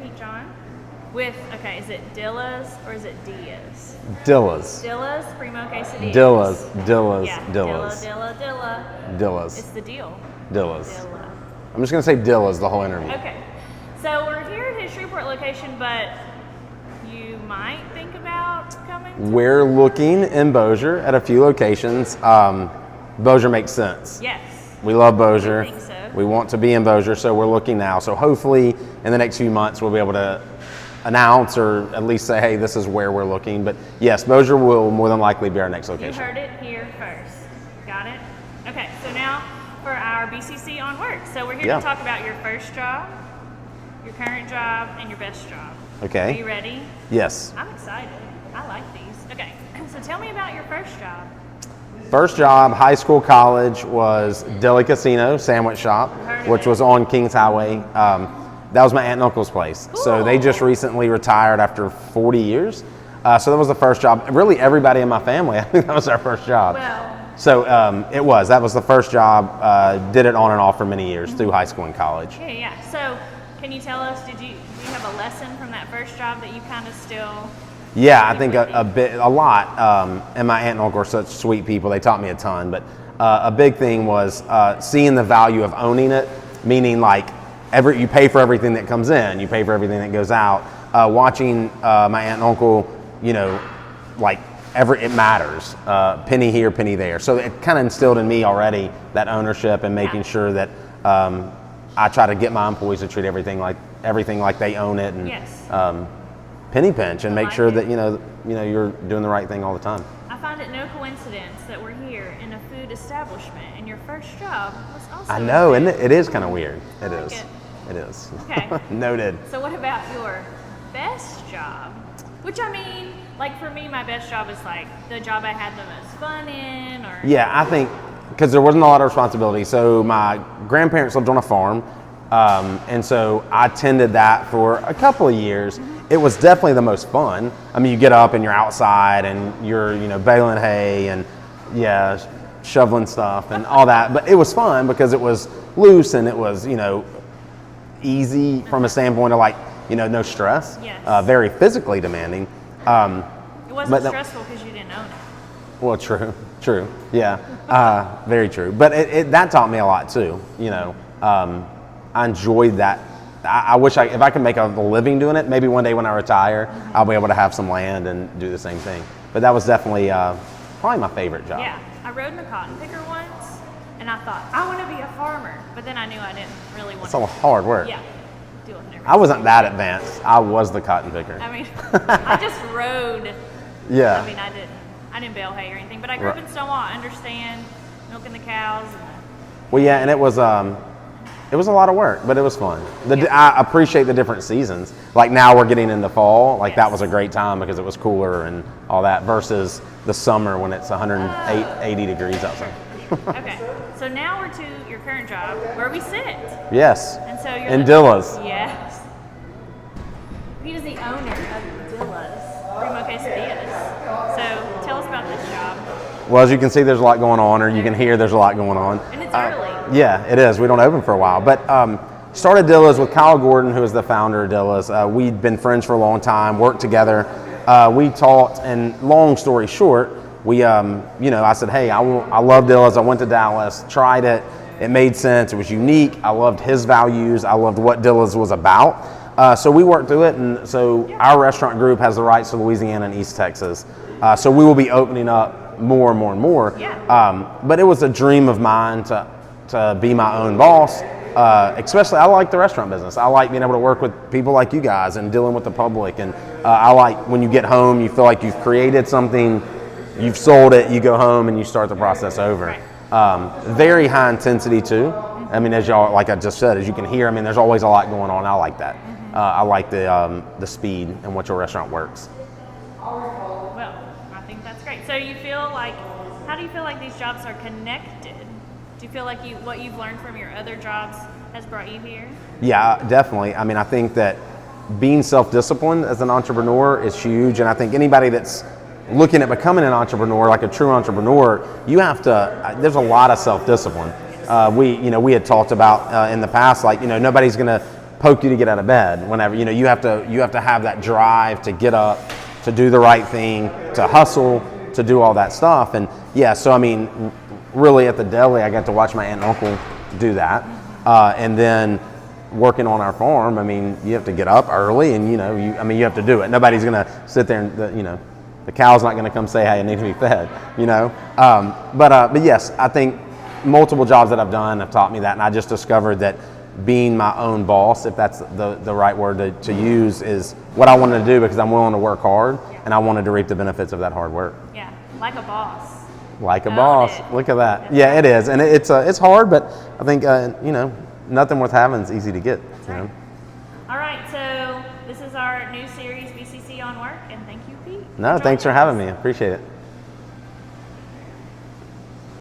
Pete John, with, okay, is it Dillas or is it Diaz? Dillas. Dillas, Primo Quesadillas. Dillas. Yeah, Dillas. Dilla. Dillas. It's the deal. Dillas. Dilla. I'm just going to say Dillas the whole interview. Okay. So we're here at his Shreveport location, but you might think about coming to We're looking in Bossier at a few locations. Bossier makes sense. Yes. We love Bossier. I think so. We want to be in Bossier, so we're looking now. So hopefully in the next few months we'll be able to announce or at least say, hey, this is where we're looking. But yes, Bossier will more than likely be our next location. You heard it here first. Got it? Okay, so now for our BCC on work. So we're here to talk about your first job, your current job, and your best job. Okay. Are you ready? Yes. I'm excited. I like these. Okay, so tell me about your first job. First job, high school, college, was Dillas Casino Sandwich Shop, which was on Kings Highway. That was my aunt and uncle's place. Cool. So they just recently retired after 40 years. So that was the first job. Really, everybody in my family, I think that was our first job. Well. So it was. That was the first job. Did it on and off for many years through high school and college. Yeah. So can you tell us, do you have a lesson from that first job that you kind of still... Yeah, I think a lot. And my aunt and uncle are such sweet people. They taught me a ton. But a big thing was seeing the value of owning it, meaning like you pay for everything that comes in, you pay for everything that goes out. Watching my aunt and uncle, like it matters. Penny here, penny there. So it kind of instilled in me already that ownership and making sure that I try to get my employees to treat everything like they own it, and Yes. Penny pinch and make sure that you're doing the right thing all the time. I find it no coincidence that we're here in a food establishment, and your first job was also... I know, and it is kind of weird. It like is. it. It is. Okay. Noted. So what about your best job? Which, I mean, like for me, my best job is like the job I had the most fun in, or... Yeah, I think because there wasn't a lot of responsibility. So my grandparents lived on a farm, and so I tended that for a couple of years. It was definitely the most fun. I mean, you get up and you're outside and you're, baling hay and shoveling stuff and all that. But it was fun because it was loose and it was, easy from a standpoint of like, no stress. Yes. Very physically demanding. It wasn't stressful because you didn't own it. Well, true. Yeah, very true. But that taught me a lot too. I enjoyed that. I wish if I could make a living doing it, maybe one day when I retire, I'll be able to have some land and do the same thing. But that was definitely probably my favorite job. Yeah, I rode in a cotton picker once, and I thought, I want to be a farmer. But then I knew I didn't really want It's all hard work. Yeah, doing everything. I wasn't that advanced. I was the cotton picker. I mean, I just rode. Yeah. I mean, I didn't bale hay or anything, but I grew up in Stonewall. I understand milking the cows. Well, yeah, and it was a lot of work, but it was fun. I appreciate the different seasons. Like now we're getting into fall. Like that was a great time because it was cooler and all that versus the summer when it's 80 degrees outside. Okay, so now we're to your current job where we sit. Yes. And so you're in Dillas. Yes. He is the owner of Dillas, Primo Quesadillas. So tell us about this job. Well, as you can see, there's a lot going on, or you can hear there's a lot going on. And it's early. Yeah, it is. We don't open for a while. But started Dillas with Kyle Gordon, who is the founder of Dillas. We'd been friends for a long time, worked together. We taught, and long story short, I said, hey, I love Dillas. I went to Dallas, tried it. It made sense. It was unique. I loved his values. I loved what Dillas was about. So we worked through it. And so our restaurant group has the rights to Louisiana and East Texas. So we will be opening up more and more and more. Yeah. But it was a dream of mine to be my own boss. Especially, I like the restaurant business. I like being able to work with people like you guys and dealing with the public. And I like when you get home, you feel like you've created something, you've sold it, you go home and you start the process over. Right. Very high intensity too. I mean, as y'all, like I just said, as you can hear, I mean, there's always a lot going on. I like that. I like the speed and what your restaurant works. Well, I think that's great. So how do you feel like these jobs are connected? Do you feel like what you've learned from your other jobs has brought you here? Yeah, definitely. I mean, I think that being self-disciplined as an entrepreneur is huge. And I think anybody that's looking at becoming an entrepreneur, like a true entrepreneur, you have to, there's a lot of self-discipline. We had talked about in the past, like, nobody's going to poke you to get out of bed whenever, you know, you have to have that drive to get up, to do the right thing, to hustle, to do all that stuff. And yeah, so I mean, really at the deli, I got to watch my aunt and uncle do that. And then working on our farm, I mean, you have to get up early and, you know, you have to do it. Nobody's going to sit there and, you know, the cow's not going to come say, hey, I need to be fed, you know. But yes, I think multiple jobs that I've done have taught me that. And I just discovered that being my own boss, if that's the right word to use, is what I wanted to do because I'm willing to work hard and I wanted to reap the benefits of that hard work. Yeah, like a boss. Like a boss. Look at that. Yeah, it is. And it's hard, but I think, you know, nothing worth having is easy to get. That's you right. know? All right, so this is our new series, BCC on Work, and thank you, Pete. No, thanks for having me. Appreciate it.